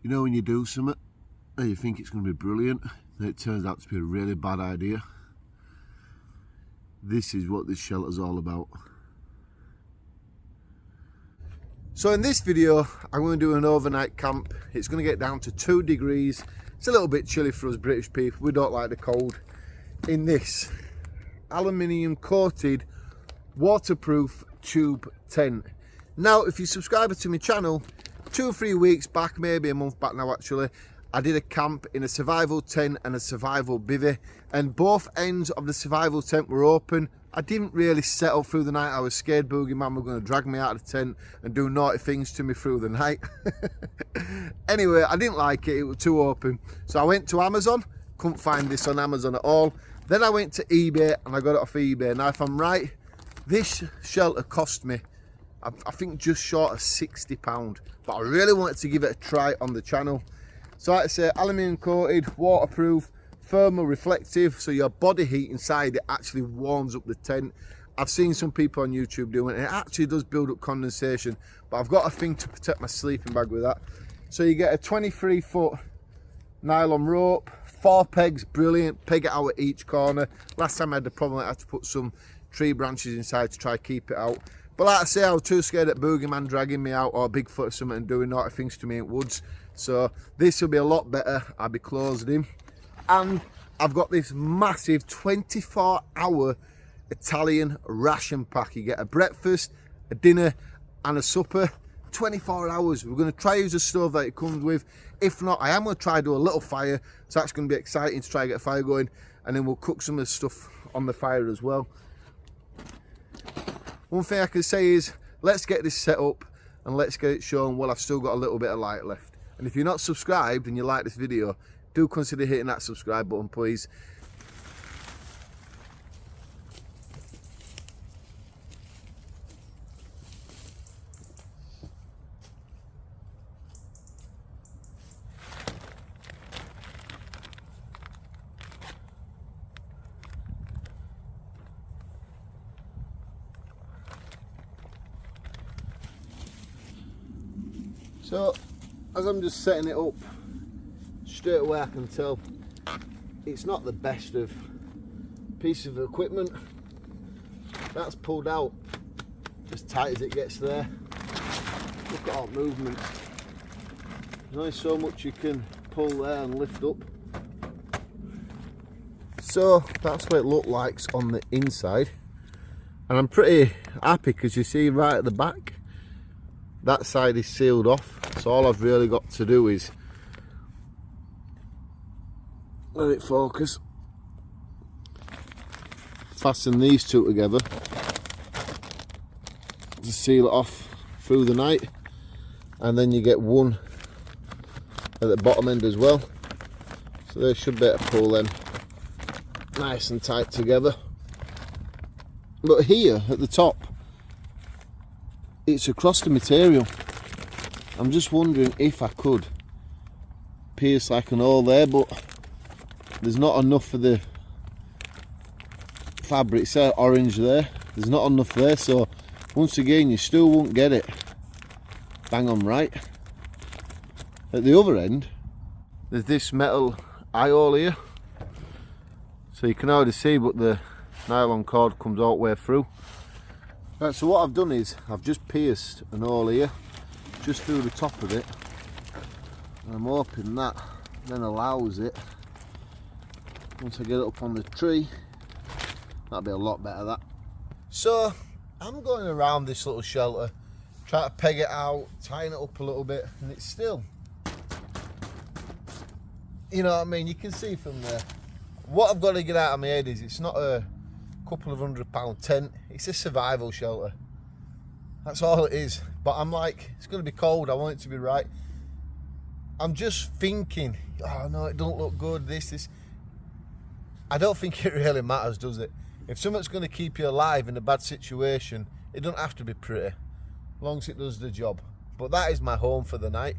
You know when you do something and you think it's going to be brilliant, and it turns out to be a really bad idea? This is what this shelter's all about. So in this video, I'm going to do an overnight camp. It's going to get down to 2 degrees. It's a little bit chilly for us British people. We don't like the cold. In this aluminium coated waterproof tube tent. Now, if you're a subscriber to my channel, 2 or 3 weeks back, maybe a month back now actually, I did a camp in a survival tent and a survival bivvy, and both ends of the survival tent were open. I didn't really settle through the night. I was scared Boogeyman were going to drag me out of the tent and do naughty things to me through the night. Anyway, I didn't like it. It was too open. So I went to Amazon. Couldn't find this on Amazon at all. Then I went to eBay and I got it off eBay. Now, if I'm right, this shelter cost me, I think, just short of £60. But I really wanted to give it a try on the channel. So like I say, aluminium coated, waterproof, thermal reflective, so your body heat inside it actually warms up the tent. I've seen some people on YouTube doing it, and it actually does build up condensation, but I've got a thing to protect my sleeping bag with that. So you get a 23-foot nylon rope, 4 pegs, brilliant, peg it out at each corner. Last time I had the problem, I had to put some tree branches inside to try keep it out. But like I say, I was too scared of Boogeyman dragging me out, or Bigfoot or something, and doing naughty things to me in woods. So this will be a lot better. I'll be closed in. And I've got this massive 24-hour Italian ration pack. You get a breakfast, a dinner and a supper. 24 hours. We're going to try use the stove that it comes with. If not, I am going to try do a little fire. So that's going to be exciting to try and get a fire going. And then we'll cook some of the stuff on the fire as well. One thing I can say is, let's get this set up and let's get it shown while I've still got a little bit of light left. And if you're not subscribed and you like this video, do consider hitting that subscribe button, please. So, as I'm just setting it up, straight away I can tell it's not the best of pieces of equipment. That's pulled out as tight as it gets there. Look at all movement. There's only so much you can pull there and lift up. So that's what it looked like on the inside, and I'm pretty happy because you see right at the back, that side is sealed off. So all I've really got to do is let it focus, fasten these two together to seal it off through the night, and then you get one at the bottom end as well, so they should be able to pull them nice and tight together. But here at the top, it's across the material. I'm just wondering if I could pierce like an hole there, but there's not enough of the fabric. It's orange there. There's not enough there, so once again you still won't get it bang on right. At the other end, there's this metal eye hole here, so you can already see, but the nylon cord comes all the way through. Right, so what I've done is I've just pierced an hole here, just through the top of it, and I'm hoping that then allows it, once I get it up on the tree, that'll be a lot better, that. So I'm going around this little shelter, trying to peg it out, tying it up a little bit, and it's still, you know what I mean, you can see from there. What I've got to get out of my head is it's not a couple of £100 tent, it's a survival shelter. That's all it is. But I'm like, it's going to be cold, I want it to be right. I'm just thinking, oh no, it don't look good, this. I don't think it really matters, does it? If something's going to keep you alive in a bad situation, it doesn't have to be pretty, as long as it does the job. But that is my home for the night.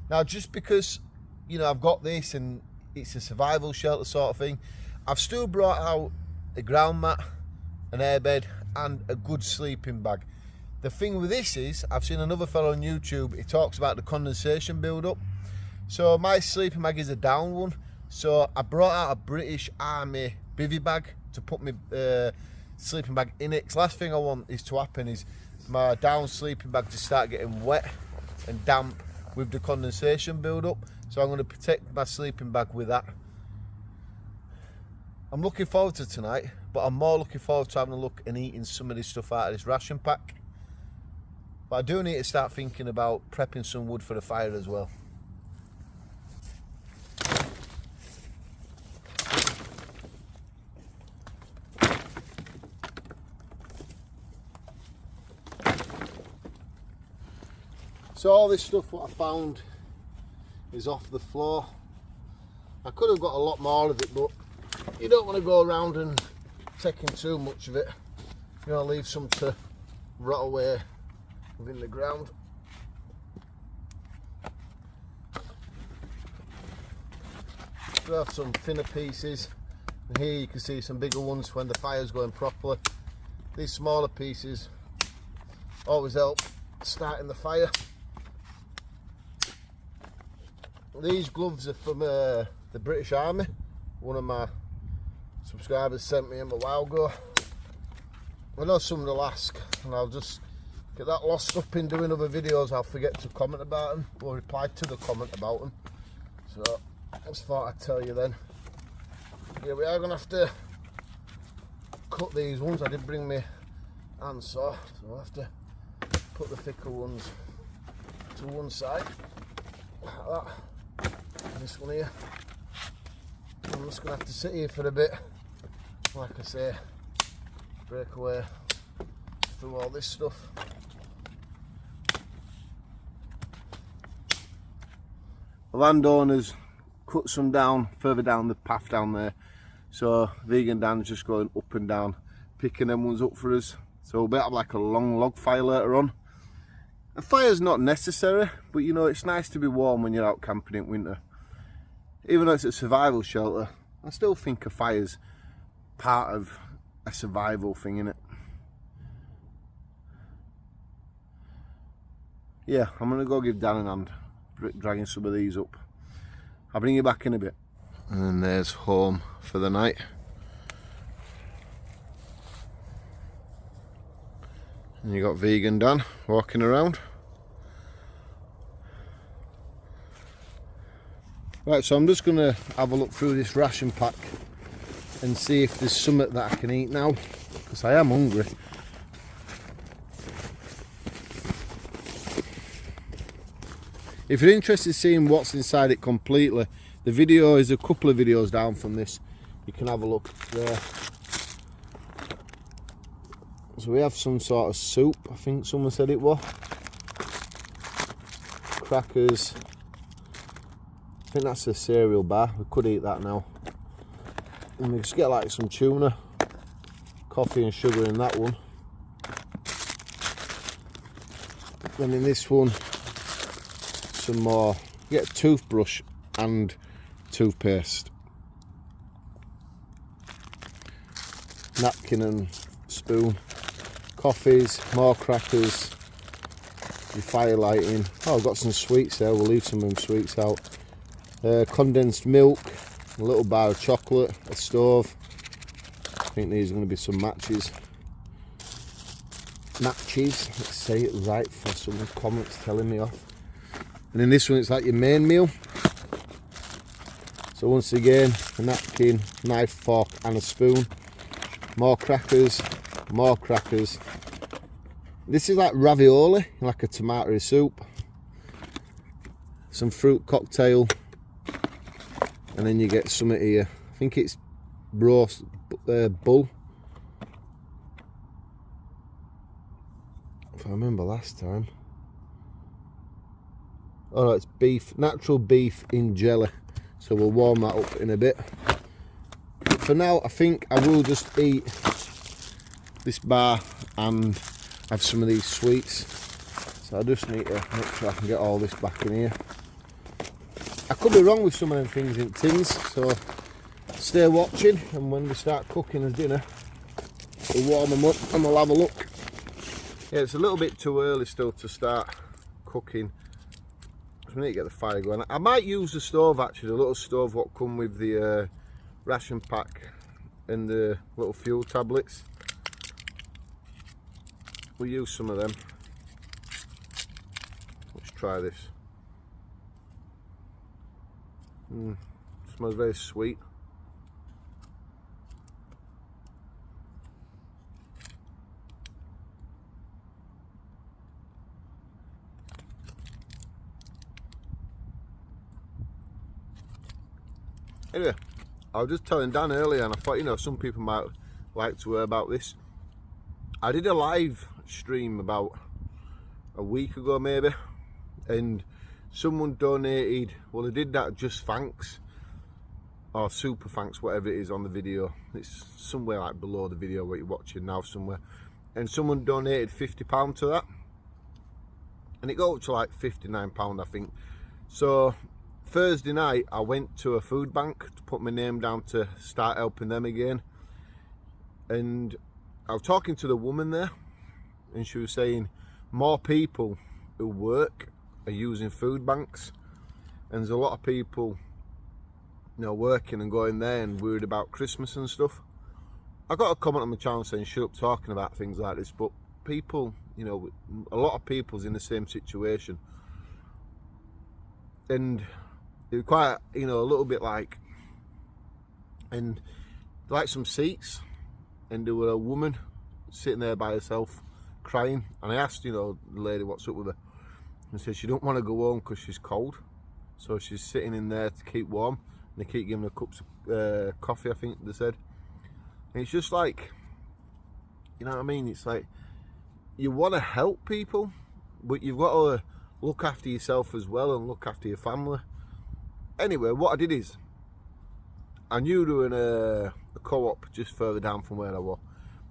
Now, just because, you know, I've got this and it's a survival shelter sort of thing, I've still brought out a ground mat, an airbed and a good sleeping bag. The thing with this is, I've seen another fellow on YouTube, he talks about the condensation build up. So my sleeping bag is a down one. So I brought out a British Army bivvy bag to put my sleeping bag in it. 'Cause last thing I want is to happen is my down sleeping bag to start getting wet and damp with the condensation build up. So I'm going to protect my sleeping bag with that. I'm looking forward to tonight, but I'm more looking forward to having a look and eating some of this stuff out of this ration pack. But I do need to start thinking about prepping some wood for the fire as well. So all this stuff what I found is off the floor. I could have got a lot more of it, but you don't want to go around and taking too much of it. You know, leave some to rot away within the ground. We have some thinner pieces, and here you can see some bigger ones when the fire's going properly. These smaller pieces always help starting the fire. These gloves are from the British Army. One of my subscribers sent me them a while ago. I know some will ask, and I'll just get that lost up in doing other videos. I'll forget to comment about them or reply to the comment about them. So I just thought I'd tell you then. Yeah, we are going to have to cut these ones. I did bring my handsaw, so I'll have to put the thicker ones to one side, like that. This one here, I'm just going to have to sit here for a bit, like I say, break away through all this stuff. The landowners cut some down further down the path down there, so Vegan Dan's just going up and down picking them ones up for us, so we'll be able to have like a long log fire later on. A fire's not necessary, but you know, it's nice to be warm when you're out camping in winter. Even though it's a survival shelter, I still think a fire's part of a survival thing, innit? Yeah, I'm gonna go give Dan a hand dragging some of these up. I'll bring you back in a bit. And then there's home for the night. And you got Vegan Dan walking around. Right, so I'm just going to have a look through this ration pack and see if there's something that I can eat now, because I am hungry. If you're interested in seeing what's inside it completely, the video is a couple of videos down from this. You can have a look there. So we have some sort of soup, I think someone said it was. Crackers. I think that's a cereal bar. We could eat that now. And we just get like some tuna, coffee and sugar in that one. Then in this one, some more. You get a toothbrush and toothpaste. Napkin and spoon. Coffees, more crackers, your fire lighting. Oh, I've got some sweets there, we'll leave some of them sweets out. Condensed milk, a little bar of chocolate, a stove. I think these are going to be some matches. Let's say it right for some comments telling me off. And then this one, it's like your main meal. So once again, a napkin, knife, fork and a spoon. More crackers, more crackers. This is like ravioli, like a tomato soup. Some fruit cocktail. And then you get something here. I think it's roast bull. If I remember last time. Oh, it's beef, natural beef in jelly. So we'll warm that up in a bit. But for now, I think I will just eat this bar and have some of these sweets. So I just need to make sure I can get all this back in here. I could be wrong with some of them things in tins, so stay watching, and when we start cooking as dinner, we'll warm them up and we'll have a look. Yeah, it's a little bit too early still to start cooking. I need to get the fire going. I might use the stove actually, the little stove what come with the ration pack and the little fuel tablets. We'll use some of them. Let's try this. Smells very sweet. Anyway, I was just telling Dan earlier, and I thought, you know, some people might like to hear about this. I did a live stream about a week ago maybe, and someone donated, well, they did that just thanks, or super thanks, whatever it is on the video. It's somewhere like below the video what you're watching now somewhere. And someone donated £50 to that. And it got up to like £59, I think. So Thursday night, I went to a food bank to put my name down to start helping them again. And I was talking to the woman there, and she was saying more people who work are using food banks, and there's a lot of people, you know, working and going there and worried about Christmas and stuff. I got a comment on my channel saying shut up talking about things like this, but people, you know, a lot of people's in the same situation, and it was quite, you know, a little bit like, and like some seats, and there were a woman sitting there by herself crying, and I asked, you know, the lady what's up with her, and said she don't want to go home because she's cold, so she's sitting in there to keep warm, and they keep giving her cups of coffee, I think they said. And it's just like, you know what I mean, it's like you want to help people, but you've got to look after yourself as well and look after your family. Anyway, what I did is, I knew there was a co-op just further down from where I was,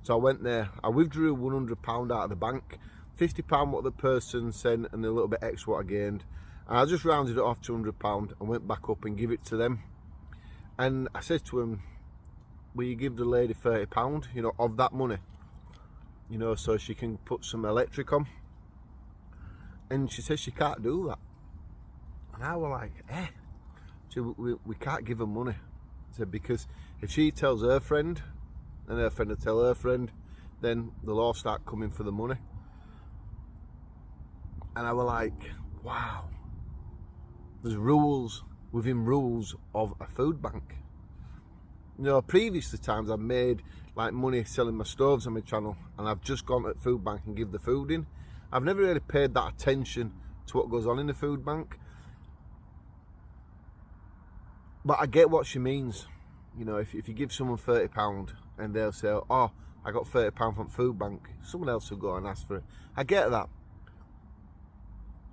so I went there. I withdrew £100 out of the bank, £50 what the person sent, and a little bit extra what I gained, and I just rounded it off to £100 and went back up and give it to them. And I said to him, will you give the lady £30, you know, of that money, you know, so she can put some electric on? And she says she can't do that. And I was like, eh? She said, we can't give her money. I said, because if she tells her friend, and her friend will tell her friend, then they'll all start coming for the money. And I was like, wow, there's rules within rules of a food bank. You know, previous to times I've made like money selling my stoves on my channel, and I've just gone to the food bank and give the food in. I've never really paid that attention to what goes on in the food bank. But I get what she means. You know, if you give someone £30 and they'll say, oh, I got £30 from food bank, someone else will go and ask for it. I get that.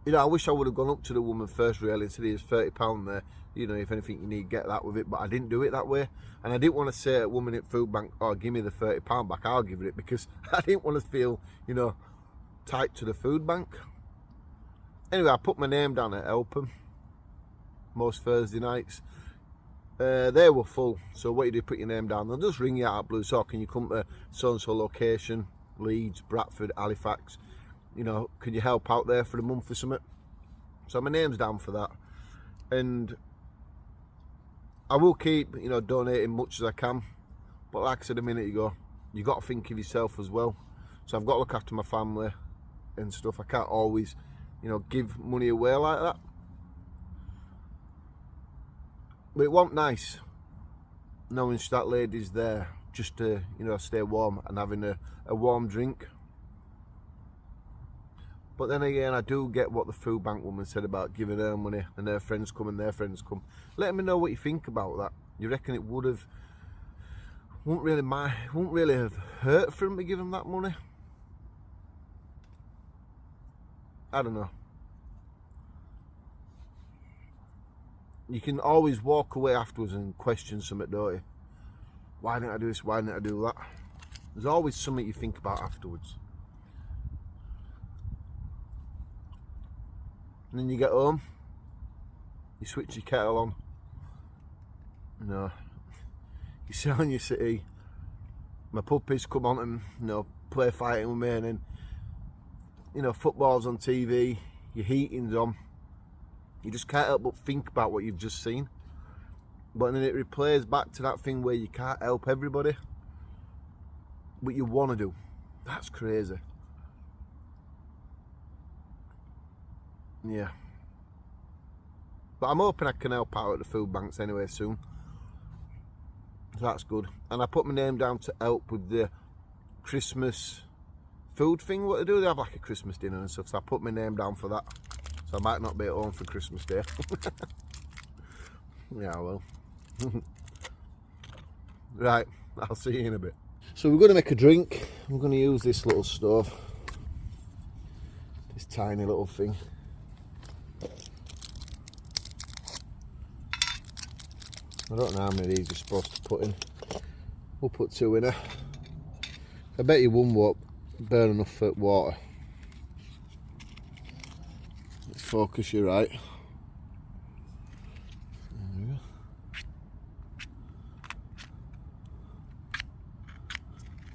You know, I wish I would have gone up to the woman first really and said, here's £30 there, you know, if anything you need, get that with it. But I didn't do it that way, and I didn't want to say to a woman at food bank, oh, give me the £30 back, I'll give it, because I didn't want to feel, you know, tight to the food bank. Anyway, I put my name down at help them most Thursday nights. They were full, so what you do, put your name down, they'll just ring you out of blue, so can you come to so and so location, Leeds, Bradford, Halifax, you know, can you help out there for the month or something? So my name's down for that, and I will keep, you know, donating much as I can, but like I said a minute ago, you got to think of yourself as well. So I've got to look after my family and stuff. I can't always, you know, give money away like that. But it wasn't nice knowing that lady's there just to, you know, stay warm and having a warm drink. But then again, I do get what the food bank woman said about giving her money and her friends come and their friends come. Let me know what you think about that. You reckon it wouldn't really have hurt for him to give him that money? I don't know. You can always walk away afterwards and question something, don't you? Why didn't I do this? Why didn't I do that? There's always something you think about afterwards. And then you get home, you switch your kettle on, you know, you sit on your settee, my puppies come on and, you know, play fighting with me, and then, you know, football's on TV, your heating's on, you just can't help but think about what you've just seen. But then it replays back to that thing where you can't help everybody, but you want to do. That's crazy. Yeah. But I'm hoping I can help out at the food banks anyway soon. So that's good. And I put my name down to help with the Christmas food thing. What they do, they have like a Christmas dinner and stuff. So I put my name down for that. So I might not be at home for Christmas Day. Yeah, well. Right, I'll see you in a bit. So we're going to make a drink. I'm going to use this little stove. This tiny little thing. I don't know how many of these you're supposed to put in. We'll put 2 in there. I bet you one won't burn enough for water. Let's focus you right. There we go.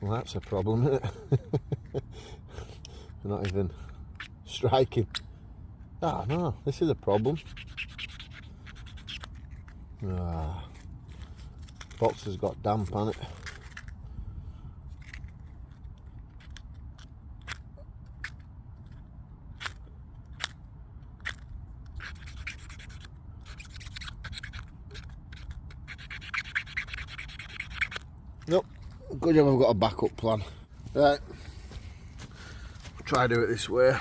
Well, that's a problem, isn't it? They're not even striking. Ah, no, this is a problem. Ah, box has got damp on it. Nope, good job I've got a backup plan. Right, we'll try to do it this way.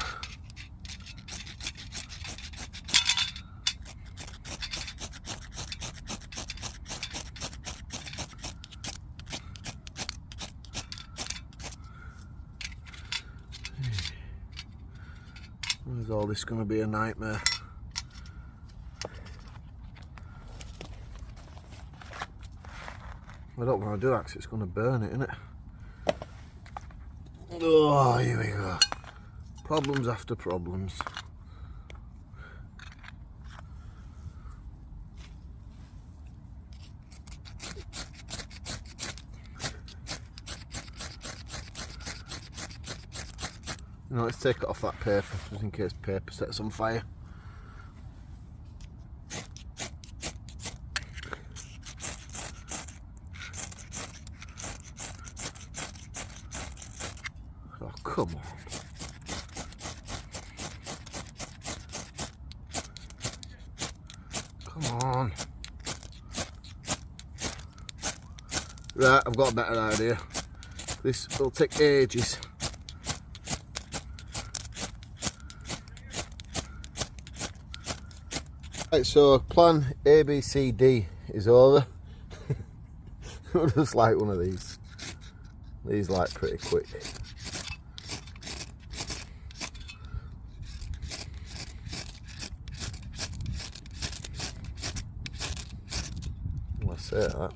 Is all this going to be a nightmare? I don't want to do that because it's going to burn it, isn't it? Oh, here we go. Problems after problems. You know, let's take it off that paper, just in case paper sets on fire. Oh, come on. Come on. Right, I've got a better idea. This will take ages. Right, so plan A, B, C, D is over. I'll just like one of these. These like pretty quick. Let's say that.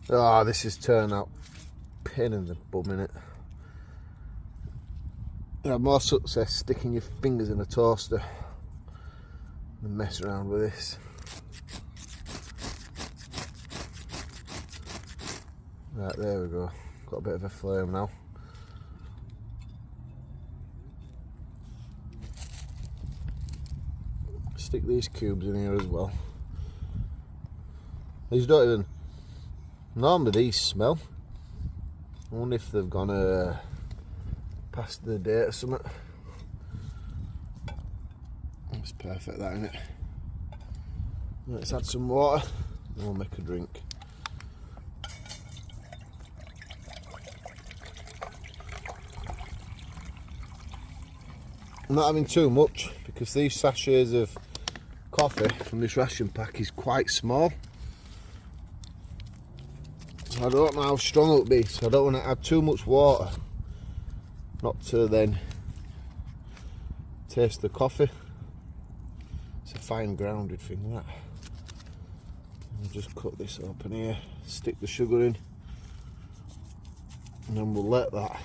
Oh, this has turned out pain in the bum, innit? You have more success sticking your fingers in a toaster than mess around with this. Right, there we go. Got a bit of a flame now. Stick these cubes in here as well. These don't even... Normally these smell. I wonder if they've gone past the date or something. That's perfect, that, isn't it? Let's add some water and we'll make a drink. I'm not having too much because these sachets of coffee from this ration pack is quite small. So I don't know how strong it'll be, so I don't want to add too much water. Not to then taste the coffee. It's a fine grounded thing, that. I'll just cut this open here, stick the sugar in, and then we'll let that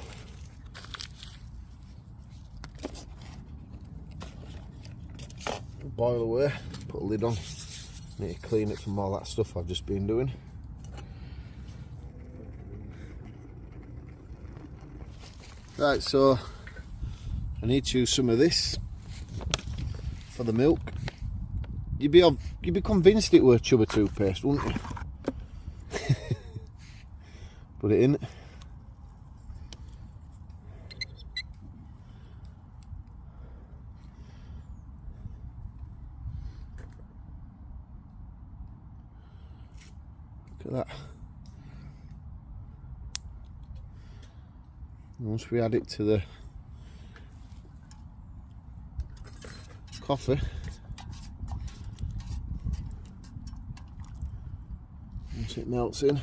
boil away, put a lid on. Need to clean it from all that stuff I've just been doing. Right, so I need to use some of this for the milk. You'd be convinced it were Chubba toothpaste, wouldn't you? Put it in. Look at that. Once we add it to the coffee, once it melts in,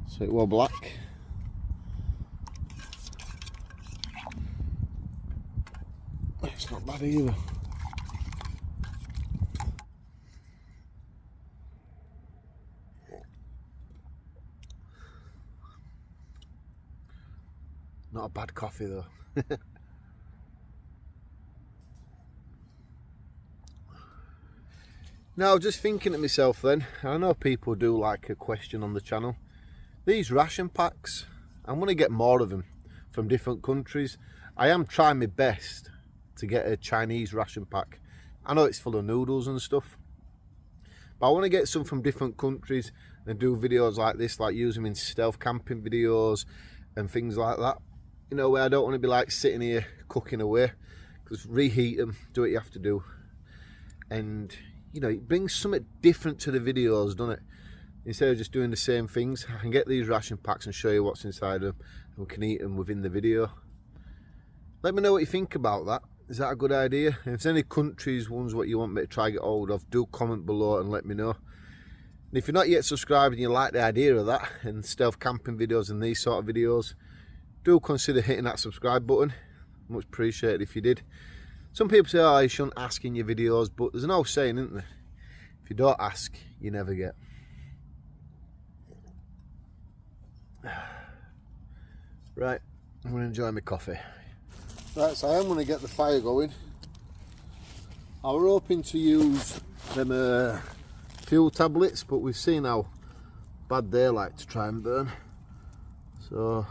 so it was black. It's not bad either. Not a bad coffee though. Now, just thinking to myself then, I know people do like a question on the channel. These ration packs, I'm going to get more of them from different countries. I am trying my best to get a Chinese ration pack. I know it's full of noodles and stuff, but I want to get some from different countries and do videos like this, like use them in stealth camping videos and things like that. You know, where I don't want to be like sitting here cooking away, because reheat them, do what you have to do, and you know, it brings something different to the videos, doesn't it? Instead of just doing the same things, I can get these ration packs and show you what's inside them, and we can eat them within the video. Let me know what you think about that. Is that a good idea? And if there's any countries, ones what you want me to try get hold of, do comment below and let me know. And if you're not yet subscribed and you like the idea of that, and stealth camping videos and these sort of videos, do consider hitting that subscribe button. Much appreciated if you did. Some people say, oh, you shouldn't ask in your videos, but there's an old saying, isn't there? If you don't ask, you never get. Right, I'm going to enjoy my coffee. Right, so I am going to get the fire going. I was hoping to use them fuel tablets, but we've seen how bad they like to try and burn. So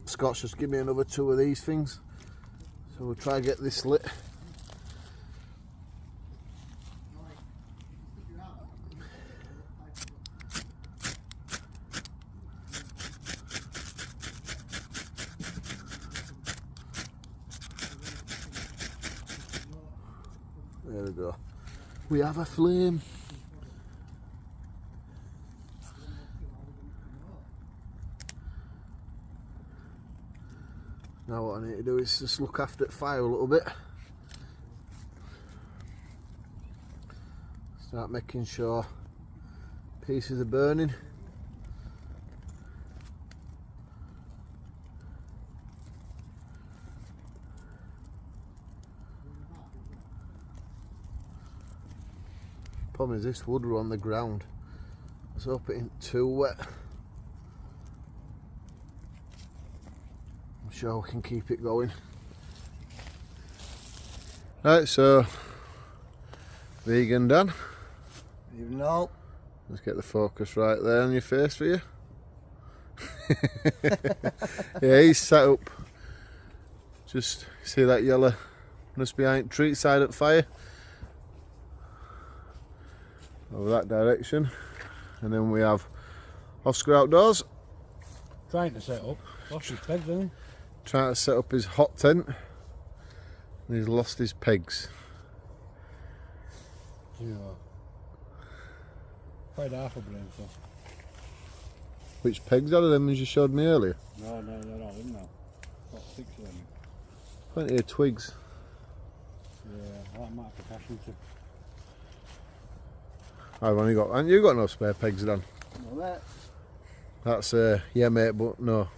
Scott's just give me another 2 of these things. So we'll try and get this lit. There we go. We have a flame. Now what I need to do is just look after the fire a little bit. Start making sure pieces are burning. Problem is this wood were on the ground. Let's hope it ain't too wet. I'm sure we can keep it going. Right, so vegan done. Even though. Let's get the focus right there on your face for you. Yeah, he's set up. Just see that yellow just behind treat side at fire. Over that direction, and then we have Oscar outdoors trying to set up. Lost his pegs, hasn't he? Trying to set up his hot tent, and he's lost his pegs. Yeah. Quite half a brain, so. Which pegs out of them as you showed me earlier? No, they're all in now. Got 6 of them. Plenty of twigs. Yeah, that might have to cash into. I've only got, and you got no spare pegs, Dan? No, mate. That's yeah, mate, but no.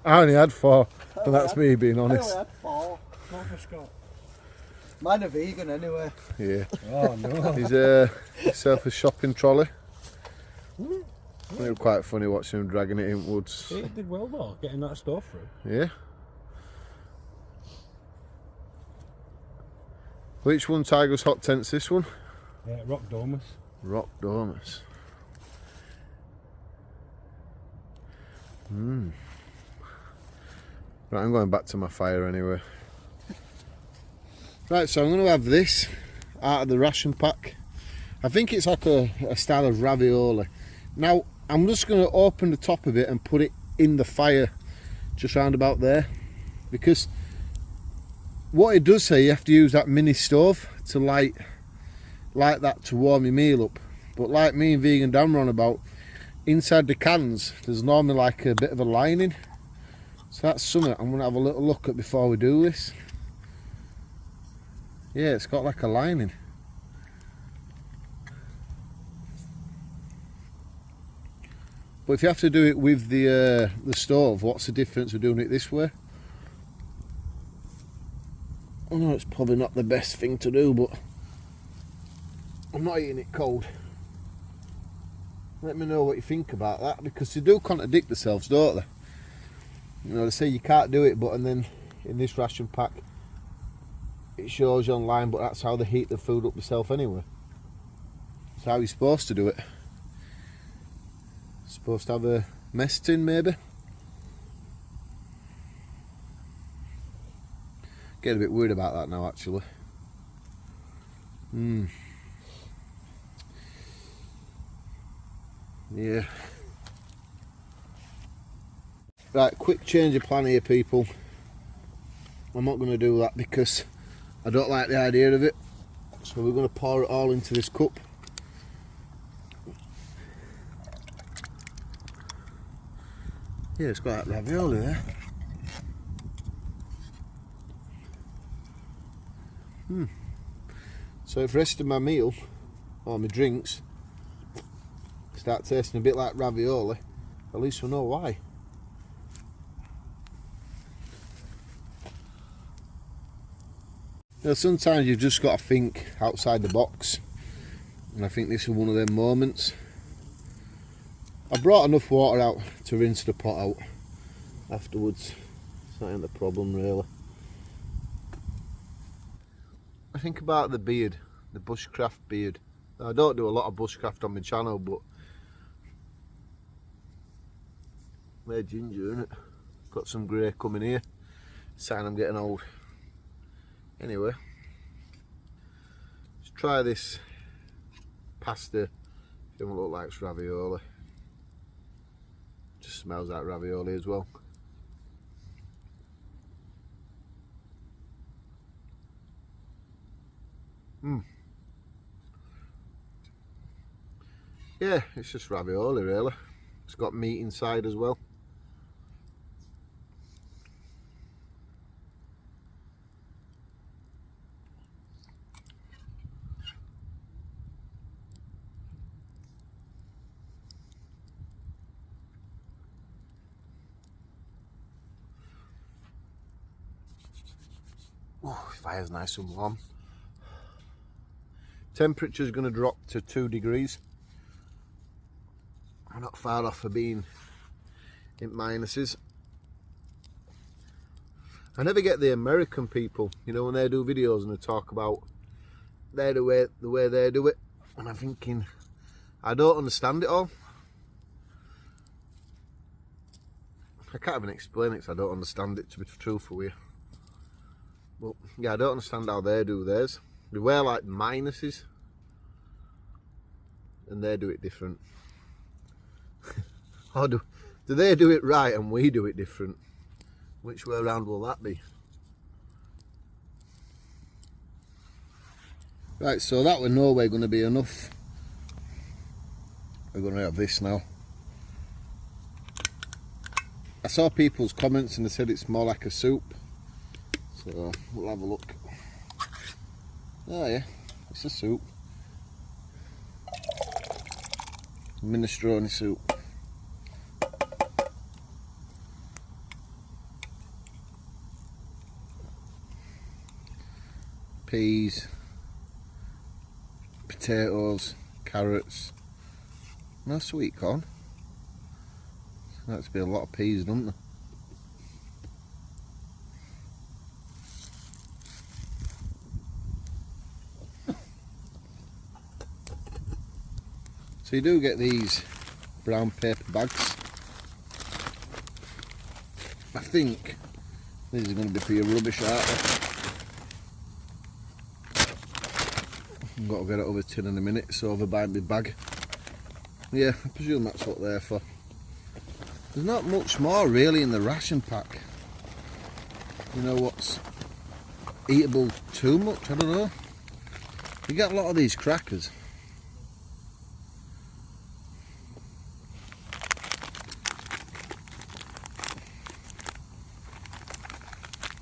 I only had 4, and that's me being honest. I only had 4. Not for Scott. Mine are vegan anyway. Yeah. Oh no. He's himself a shopping trolley. It was quite funny watching him dragging it in woods. It did well though, getting that stuff through. Yeah. Which one, Tiger's Hot Tent's this one? Yeah, Rock Domus. Rock Domus. Right, I'm going back to my fire anyway. Right, so I'm going to have this out of the ration pack. I think it's like a style of ravioli. Now, I'm just going to open the top of it and put it in the fire just round about there. Because what it does say, you have to use that mini stove to light that to warm your meal up. But like me and Vegan Dan were on about, inside the cans, there's normally like a bit of a lining. So that's something I'm going to have a little look at before we do this. Yeah, it's got like a lining. But if you have to do it with the stove, what's the difference of doing it this way? I know it's probably not the best thing to do, but I'm not eating it cold. Let me know what you think about that, because they do contradict themselves, don't they? You know, they say you can't do it, but and then in this ration pack it shows you online, but that's how they heat the food up themselves anyway. It's how you're supposed to do it. Supposed to have a mess tin maybe. Getting a bit worried about that now actually. Yeah. Right, quick change of plan here, people. I'm not going to do that because I don't like the idea of it. So we're going to pour it all into this cup. Yeah, it's got that ravioli there. So if the rest of my meal, or my drinks, start tasting a bit like ravioli, at least we know why. You know, sometimes you've just got to think outside the box, and I think this is one of them moments. I brought enough water out to rinse the pot out afterwards. It's not the problem really. I think about the beard, the bushcraft beard. I don't do a lot of bushcraft on my channel, but they're ginger, isn't it? Got some grey coming here. Sign I'm getting old. Anyway, let's try this pasta. It doesn't look like it's ravioli. Just smells like ravioli as well. Yeah, it's just ravioli really. It's got meat inside as well. Oh, fire's nice and warm. Temperature's going to drop to 2 degrees. I'm not far off for being in minuses. I never get the American people, you know, when they do videos and they talk about the way they do it, and I'm thinking, I don't understand it all. I can't even explain it because I don't understand it, to be truthful with you. But yeah, I don't understand how they do theirs. They wear like minuses and they do it different. Or do they do it right and we do it different? Which way around will that be? Right, so that was no way going to be enough. We're going to have this now. I saw people's comments and they said it's more like a soup. So we'll have a look. Oh yeah, it's a soup. Minestrone soup. Peas, potatoes, carrots, no sweet corn. That's be a lot of peas, doesn't there? So you do get these brown paper bags. I think these are going to be for your rubbish, aren't they? I've got to get it over tin in a minute, so over by my bag. Yeah, I presume that's what they're for. There's not much more really in the ration pack. You know what's eatable too much? I don't know. You get a lot of these crackers.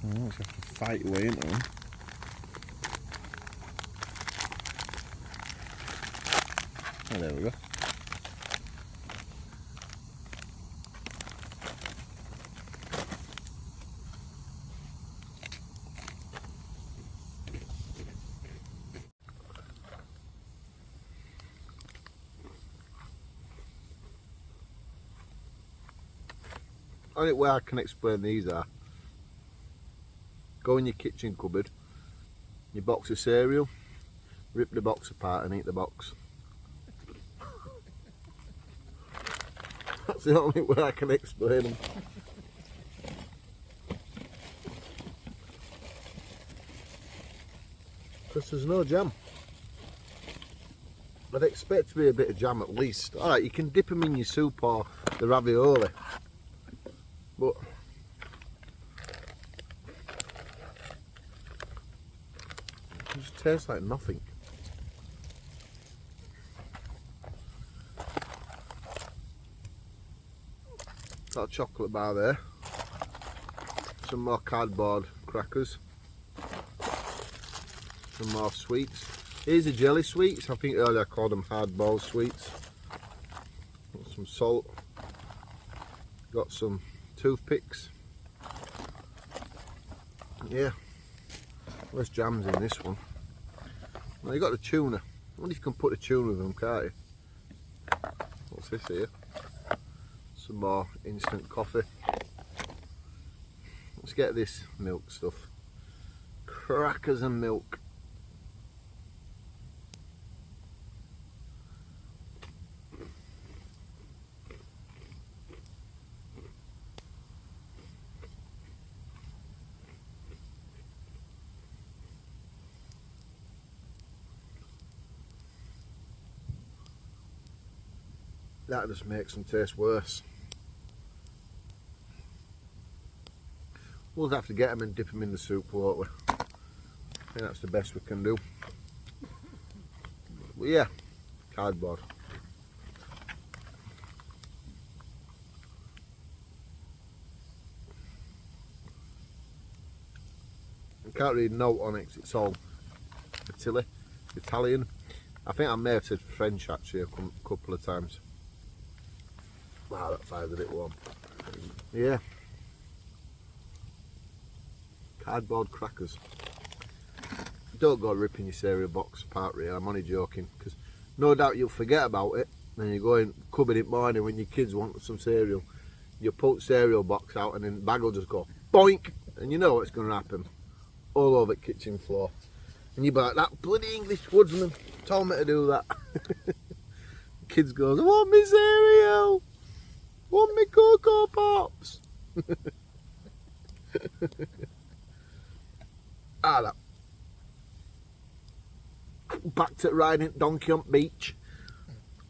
Oh, you have to fight your way into them. Oh, there we go. The only way I can explain these are, go in your kitchen cupboard, your box of cereal, rip the box apart and eat the box. That's the only way I can explain them. Because there's no jam. I'd expect to be a bit of jam at least. Alright, you can dip them in your soup or the ravioli. But it just tastes like nothing. Got a chocolate bar there. Some more cardboard crackers. Some more sweets. Here's the jelly sweets. I think earlier I called them hard-boiled sweets. Got some salt. Got some toothpicks. Yeah. There's jams in this one. Now you got the tuna. I wonder if you can put the tuna with them, can't you? What's this here? Some more instant coffee. Let's get this milk stuff. Crackers and milk. That just makes them taste worse. We'll have to get them and dip them in the soup, won't we? I think that's the best we can do. But yeah, cardboard. I can't read note on it 'cause it's all Italian. I think I may have said French actually a couple of times. Wow, that fire's a bit warm. Yeah. Cardboard crackers. Don't go ripping your cereal box apart really, I'm only joking, because no doubt you'll forget about it. Then you go in cupboard in the morning when your kids want some cereal. You pull the cereal box out and then the bag will just go boink, and you know what's going to happen. All over the kitchen floor. And you'll be like, that bloody English woodsman told me to do that. Kids goes, I want me cereal. I want me Cocoa Pops. That. Back to riding donkey on beach.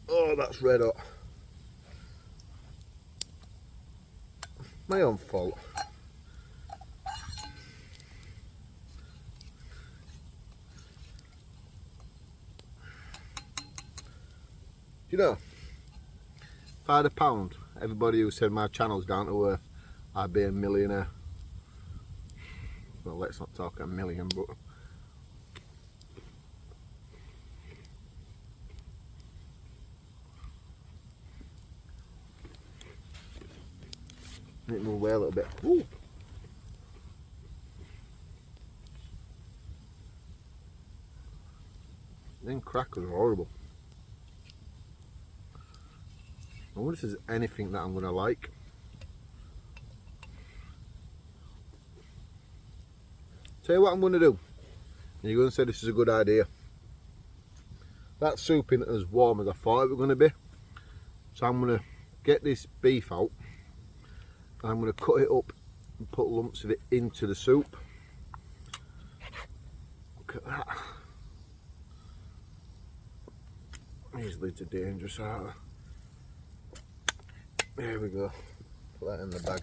Oh, that's red hot. My own fault. You know, if I had £1, everybody who said my channel's down to earth, I'd be a millionaire. Well, let's not talk a million, but let it move away a little bit. Ooh. Them crackers are horrible. I wonder if there's anything that I'm going to like. Tell you what I'm going to do. You're going to say this is a good idea. That soup isn't as warm as I thought it was going to be. So I'm going to get this beef out. I'm going to cut it up and put lumps of it into the soup. Look at that. These lids are dangerous, aren't they? There we go. Put that in the bag.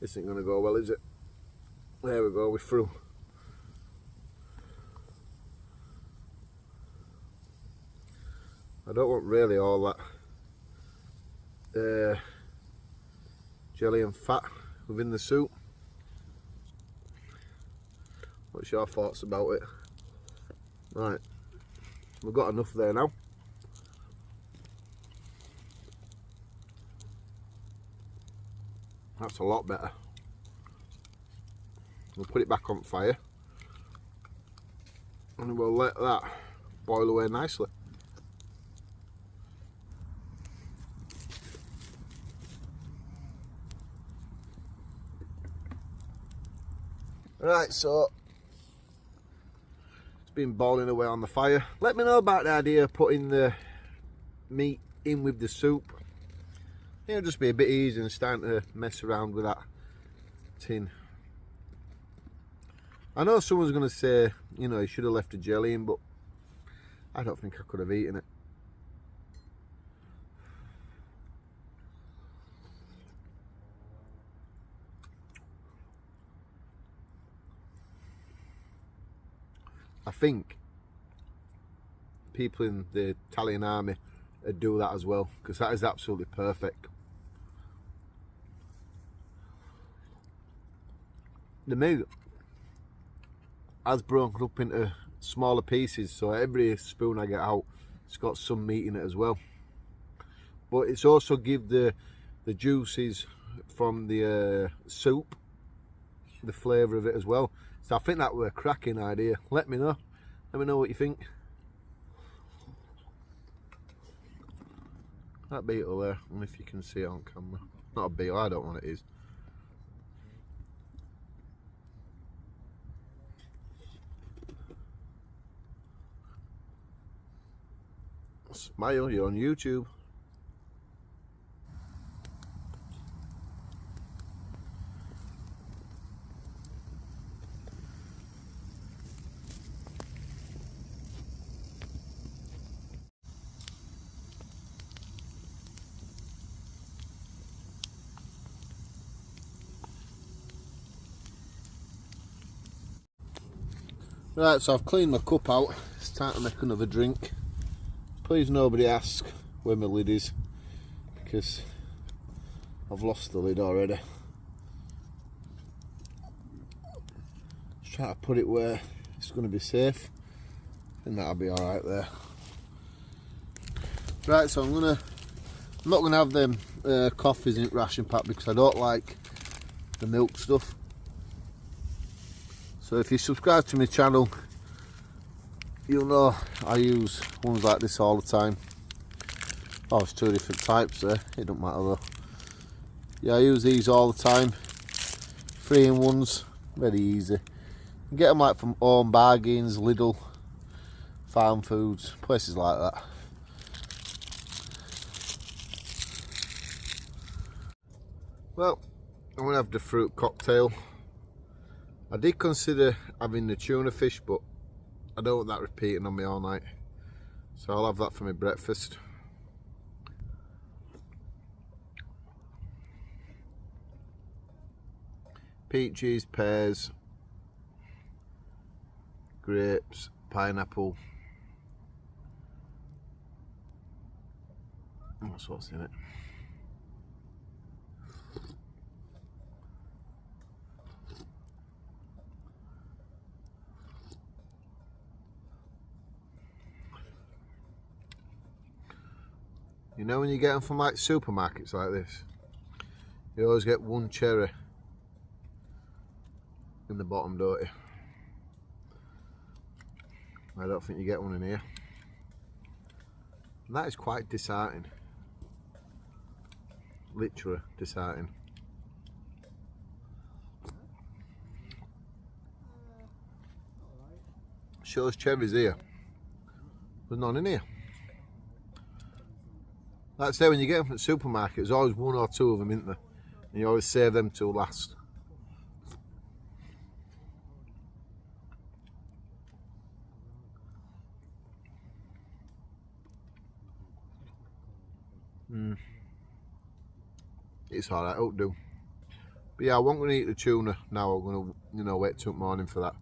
This ain't gonna go well, is it? There we go, we're through. I don't want really all that jelly and fat within the soup. What's your thoughts about it? Right, we've got enough there now. That's a lot better. We'll put it back on fire and we'll let that boil away nicely. Right, so it's been boiling away on the fire. Let me know about the idea of putting the meat in with the soup. It'll just be a bit easier than starting to mess around with that tin. I know someone's going to say, you know, you should have left the jelly in, but I don't think I could have eaten it. I think people in the Italian army would do that as well, because that is absolutely perfect. The meat has broken up into smaller pieces, so every spoon I get out, it's got some meat in it as well. But it's also give the juices from the soup the flavour of it as well. So I think that were a cracking idea. Let me know. Let me know what you think. That beetle there, I don't know if you can see it on camera. Not a beetle, I don't know what it is. Smile, you're on YouTube. Right, so I've cleaned my cup out. It's time to make another drink. Please nobody ask where my lid is, because I've lost the lid already. Just try to put it where it's going to be safe, and that'll be alright there. Right, so I'm not going to have them coffees in ration pack, because I don't like the milk stuff. So if you subscribe to my channel, you'll know I use ones like this all the time. Oh, it's two different types there, it don't matter though. Yeah, I use these all the time. 3-in-1s, very easy. You can get them like from Home Bargains, Lidl, Farm Foods, places like that. Well, I'm going to have the fruit cocktail. I did consider having the tuna fish, but I don't want that repeating on me all night. So I'll have that for my breakfast. Peaches, pears, grapes, pineapple. That's what's in it. You know when you get them from like supermarkets like this, you always get one cherry. in the bottom, don't you? I don't think you get one in here. And that is quite disheartening. Literally disheartening. Shows cherries here. There's none in here. Like I say, when you get them from the supermarket, there's always one or two of them, isn't there? And you always save them till last. It's alright, it'll do. But yeah, I wasn't going to eat the tuna now. I'm going to, you know, wait till morning for that.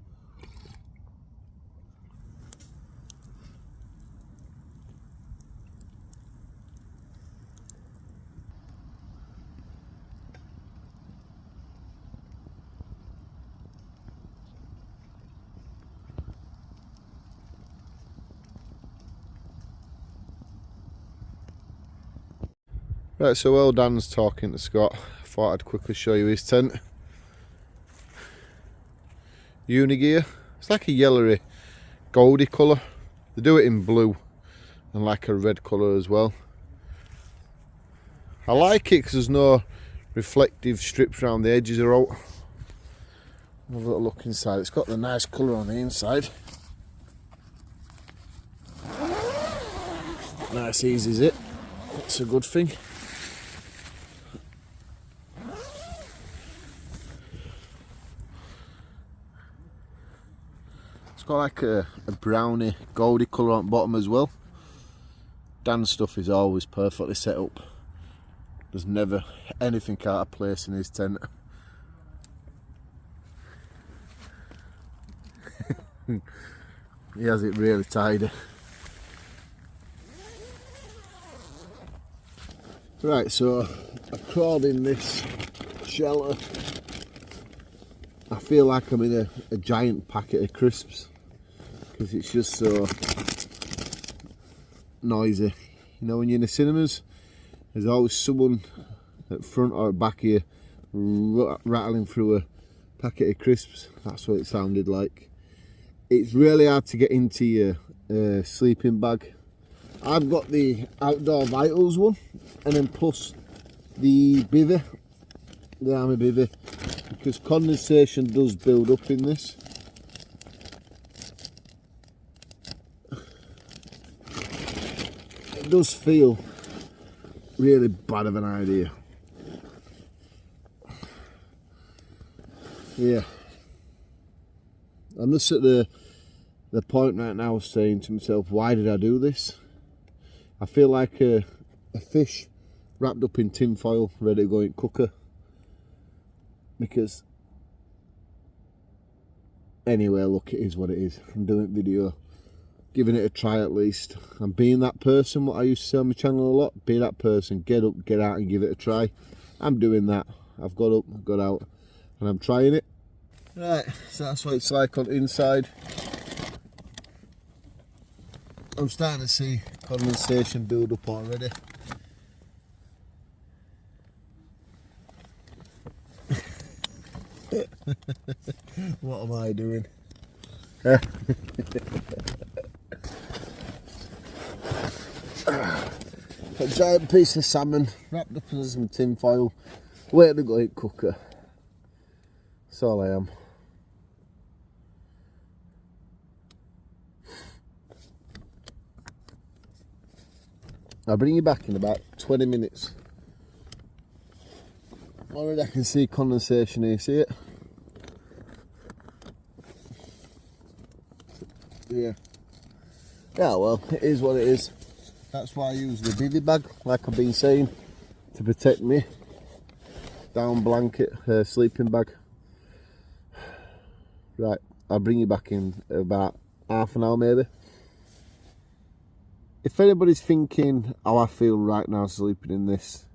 Right, so while Dan's talking to Scott, I thought I'd quickly show you his tent. Unigear. It's like a yellowy, goldy colour. They do it in blue and like a red colour as well. I like it because there's no reflective strips around the edges are out. Have a little look inside. It's got the nice colour on the inside. Nice easy is it. That's a good thing. It's got like a browny, goldy colour on the bottom as well. Dan's stuff is always perfectly set up. There's never anything out of place in his tent. He has it really tidy. Right, so I crawled in this shelter. I feel like I'm in a giant packet of crisps because it's just so noisy. You know, when you're in the cinemas, there's always someone at front or at back of you rattling through a packet of crisps. That's what it sounded like. It's really hard to get into your sleeping bag. I've got the Outdoor Vitals one, and then plus the bivvy, the army bivvy, because condensation does build up in this. It does feel really bad of an idea. Yeah, I'm just at the point right now saying to myself, why did I do this? I feel like a fish wrapped up in tin foil, ready to go in cooker. Because anyway, look, it is what it is. I'm doing video, giving it a try at least. I'm being that person, what I used to say on my channel a lot. Be that person, get up, get out and give it a try. I'm doing that. I've got up, got out, and I'm trying it. Right, so that's what it's like on the inside. I'm starting to see condensation build up already. What am I doing? A giant piece of salmon wrapped up in some tin foil, waiting to go in cooker. That's all I am. I'll bring you back in about 20 minutes. Already I can see condensation here, see it? Yeah. Yeah, well, it is what it is. That's why I use the bivvy bag, like I've been saying, to protect me. Down blanket, sleeping bag. Right, I'll bring you back in about half an hour maybe. If anybody's thinking how I feel right now sleeping in this,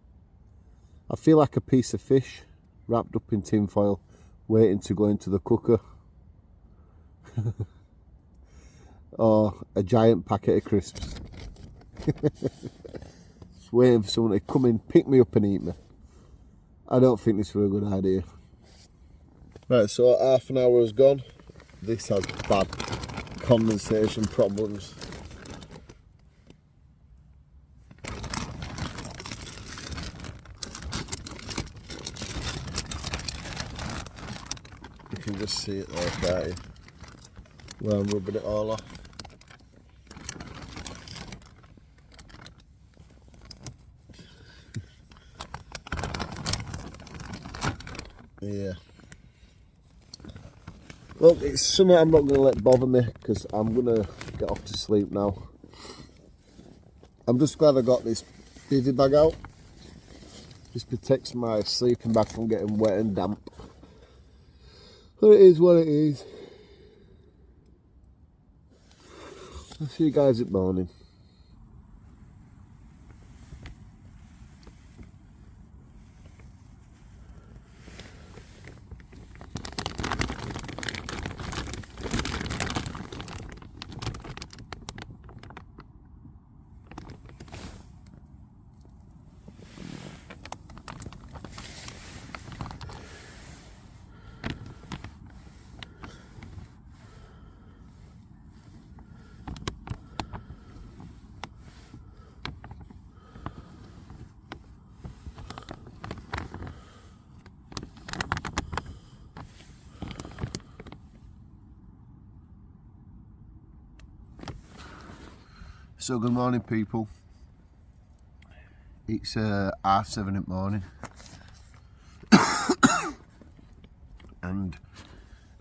I feel like a piece of fish wrapped up in tin foil, waiting to go into the cooker. Or a giant packet of crisps. Just waiting for someone to come in, pick me up and eat me. I don't think this was a good idea. Right, so half an hour has gone. This has bad condensation problems. You can just see it there, can't you? Where I'm rubbing it all off. Yeah. Look, it's something I'm not going to let bother me because I'm going to get off to sleep now. I'm just glad I got this bivy bag out. This protects my sleeping bag from getting wet and damp. But it is what it is. I'll see you guys at morning. So good morning people, it's 7:30 in the morning and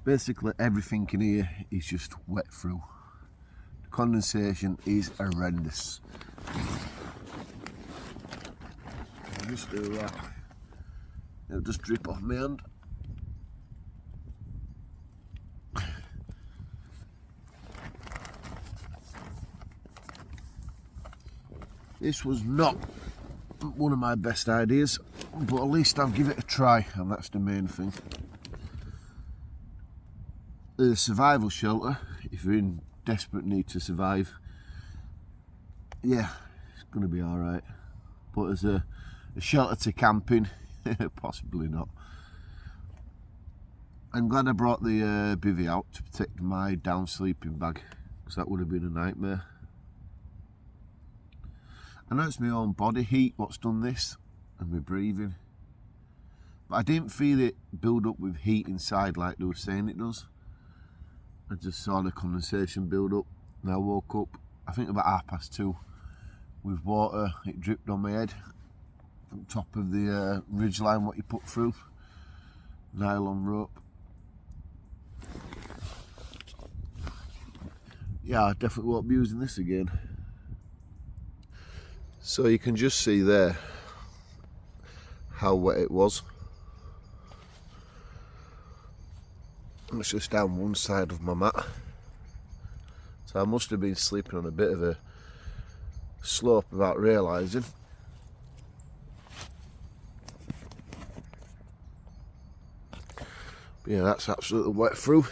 basically everything in here is just wet through. The condensation is horrendous. I'll just do that, it'll just drip off my hand. This was not one of my best ideas, but at least I'll give it a try, and that's the main thing. The survival shelter, if you're in desperate need to survive, yeah, it's going to be alright. But as a shelter to camping, possibly not. I'm glad I brought the bivvy out to protect my down sleeping bag, because that would have been a nightmare. I know it's my own body heat what's done this, and my breathing, but I didn't feel it build up with heat inside like they were saying it does. I just saw the condensation build up, and I woke up, I think about 2:30, with water. It dripped on my head, on top of the ridge line what you put through, nylon rope. Yeah, I definitely won't be using this again. So you can just see there how wet it was. And it's just down one side of my mat. So I must have been sleeping on a bit of a slope without realising. But yeah, that's absolutely wet through.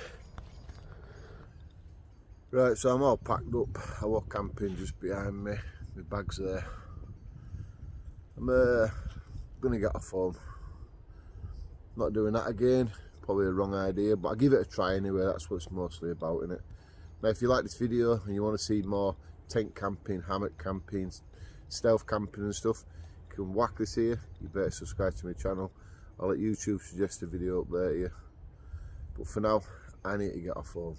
Right, so I'm all packed up. I was camping just behind me. My bag's there. I'm gonna get off home. Not doing that again, probably a wrong idea, but I'll give it a try anyway. That's what it's mostly about, innit? Now if you like this video and you want to see more tent camping, hammock camping, stealth camping and stuff, you can whack this here. You better subscribe to my channel. I'll let YouTube suggest a video up there to you. But for now, I need to get off home.